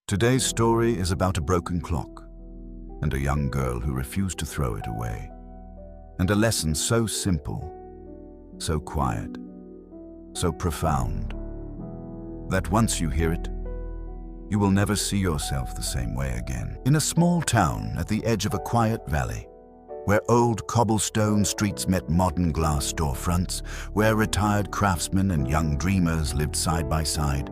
Today's story is about a broken clock and a young girl who refused to throw it away. And a lesson so simple, so quiet, so profound, that once you hear it, you will never see yourself the same way again. In a small town at the edge of a quiet valley, where old cobblestone streets met modern glass storefronts, where retired craftsmen and young dreamers lived side by side,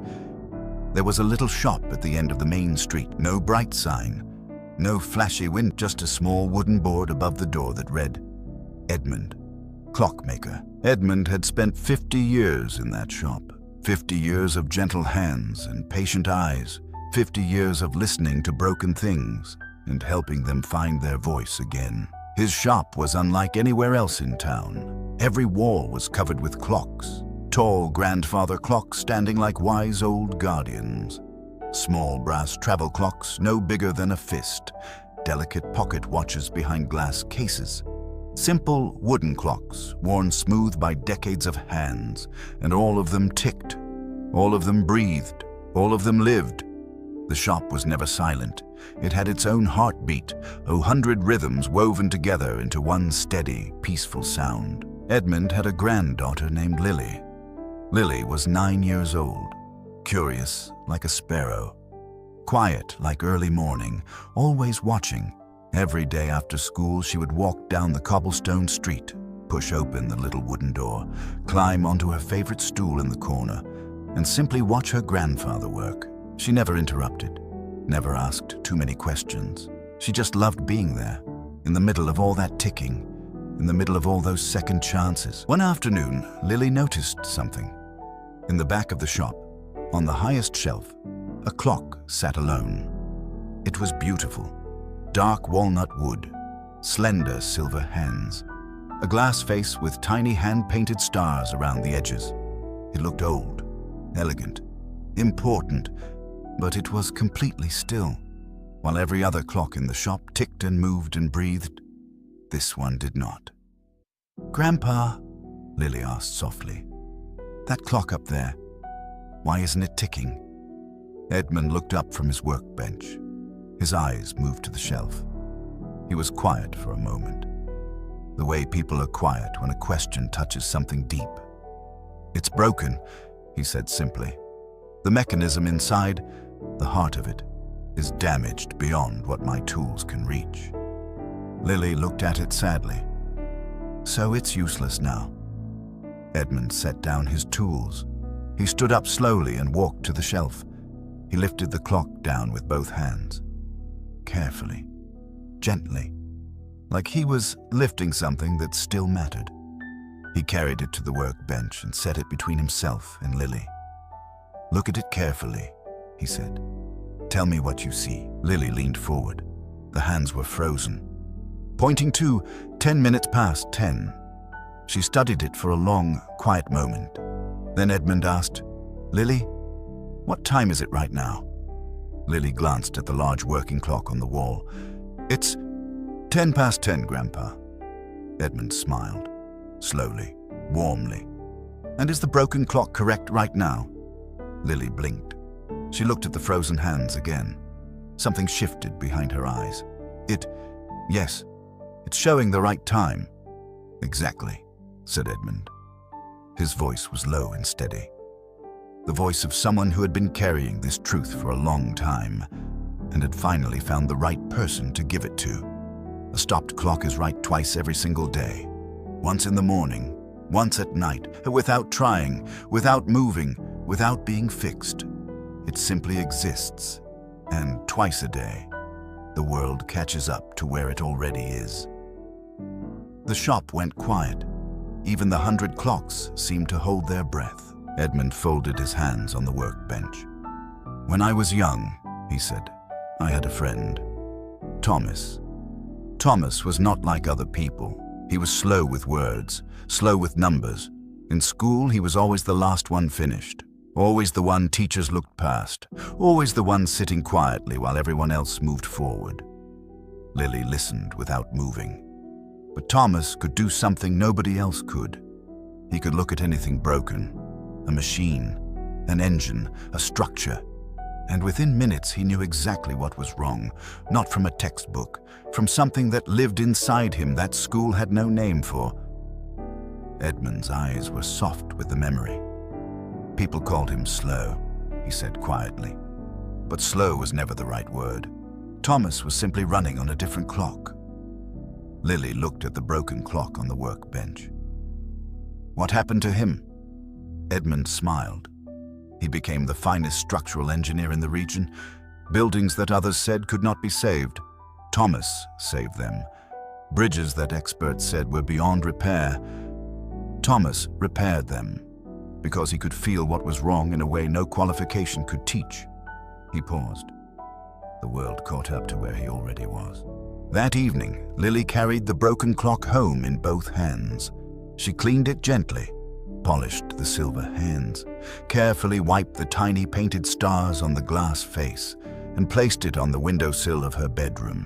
there was a little shop at the end of the main street. No bright sign, no flashy window, just a small wooden board above the door that read, Edmund, clockmaker. Edmund had spent 50 years in that shop. 50 years of gentle hands and patient eyes. 50 years of listening to broken things and helping them find their voice again. His shop was unlike anywhere else in town. Every wall was covered with clocks. Tall grandfather clocks standing like wise old guardians. Small brass travel clocks no bigger than a fist. Delicate pocket watches behind glass cases. Simple wooden clocks worn smooth by decades of hands, and all of them ticked. All of them breathed. All of them lived. The shop was never silent. It had its own heartbeat, 100 rhythms woven together into one steady, peaceful sound. Edmund had a granddaughter named Lily. Lily was 9 years old, curious like a sparrow, quiet like early morning, always watching. Every day after school, she would walk down the cobblestone street, push open the little wooden door, climb onto her favorite stool in the corner, and simply watch her grandfather work. She never interrupted, never asked too many questions. She just loved being there, in the middle of all that ticking, in the middle of all those second chances. One afternoon, Lily noticed something. In the back of the shop, on the highest shelf, a clock sat alone. It was beautiful. Dark walnut wood, slender silver hands, a glass face with tiny hand-painted stars around the edges. It looked old, elegant, important, but it was completely still. While every other clock in the shop ticked and moved and breathed, this one did not. "Grandpa," Lily asked softly, "that clock up there, why isn't it ticking?" Edmund looked up from his workbench. His eyes moved to the shelf. He was quiet for a moment, the way people are quiet when a question touches something deep. "It's broken," he said simply. "The mechanism inside, the heart of it, is damaged beyond what my tools can reach." Lily looked at it sadly. "So it's useless now." Edmund set down his tools. He stood up slowly and walked to the shelf. He lifted the clock down with both hands. Carefully, gently, like he was lifting something that still mattered. He carried it to the workbench and set it between himself and Lily. "Look at it carefully," he said. "Tell me what you see." Lily leaned forward. The hands were frozen, pointing to 10 minutes past 10. She studied it for a long, quiet moment. Then Edmund asked, "Lily, what time is it right now?" Lily glanced at the large working clock on the wall. "It's 10 past 10, Grandpa." Edmund smiled, slowly, warmly. "And is the broken clock correct right now?" Lily blinked. She looked at the frozen hands again. Something shifted behind her eyes. Yes, it's showing the right time." "Exactly," said Edmund. His voice was low and steady. The voice of someone who had been carrying this truth for a long time and had finally found the right person to give it to. A stopped clock is right twice every single day. Once in the morning, once at night, without trying, without moving, without being fixed. It simply exists, and twice a day, the world catches up to where it already is. The shop went quiet. Even the 100 clocks seemed to hold their breath. Edmund folded his hands on the workbench. "When I was young," he said, "I had a friend, Thomas. Thomas was not like other people. He was slow with words, slow with numbers. In school, he was always the last one finished, always the one teachers looked past, always the one sitting quietly while everyone else moved forward." Lily listened without moving. But Thomas could do something nobody else could. He could look at anything broken, a machine, an engine, a structure, And within minutes he knew exactly what was wrong, not from a textbook, from something that lived inside him that school had no name for. Edmund's eyes were soft with the memory. People called him slow, he said quietly. But slow was never the right word. Thomas was simply running on a different clock. Lily looked at the broken clock on the workbench. What happened to him? Edmund smiled. He became the finest structural engineer in the region. Buildings that others said could not be saved, Thomas saved them. Bridges that experts said were beyond repair, Thomas repaired them, because he could feel what was wrong in a way no qualification could teach. He paused. The world caught up to where he already was. That evening, Lily carried the broken clock home in both hands. She cleaned it gently, polished the silver hands, carefully wiped the tiny painted stars on the glass face, and placed it on the windowsill of her bedroom,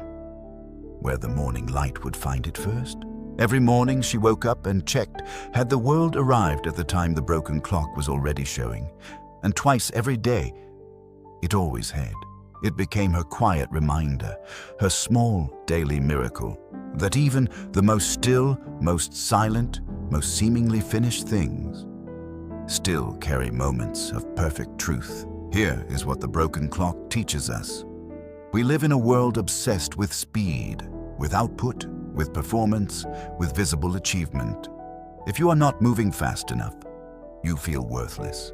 where the morning light would find it first. Every morning she woke up and checked, had the world arrived at the time the broken clock was already showing, and twice every day, it always had. It became her quiet reminder, her small daily miracle, that even the most still, most silent, most seemingly finished things still carry moments of perfect truth. Here is what the broken clock teaches us. We live in a world obsessed with speed, with output, with performance, with visible achievement. If you are not moving fast enough, you feel worthless.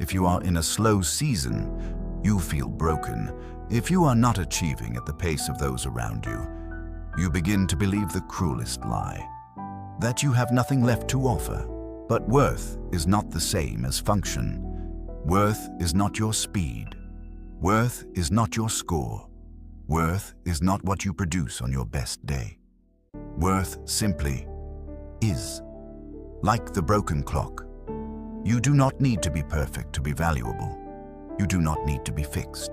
If you are in a slow season, you feel broken. If you are not achieving at the pace of those around you, you begin to believe the cruelest lie, that you have nothing left to offer. But worth is not the same as function. Worth is not your speed. Worth is not your score. Worth is not what you produce on your best day. Worth simply is. Like the broken clock, you do not need to be perfect to be valuable. You do not need to be fixed.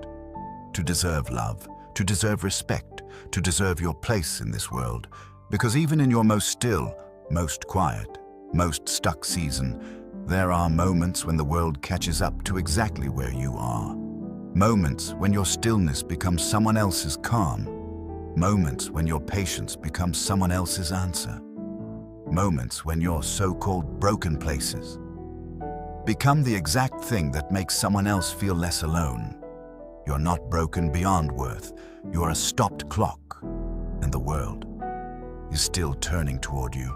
To deserve love, to deserve respect, to deserve your place in this world. Because even in your most still, most quiet, most stuck season, there are moments when the world catches up to exactly where you are. Moments when your stillness becomes someone else's calm. Moments when your patience becomes someone else's answer. Moments when your so-called broken places become the exact thing that makes someone else feel less alone. You're not broken beyond worth. You're a stopped clock, and the world is still turning toward you.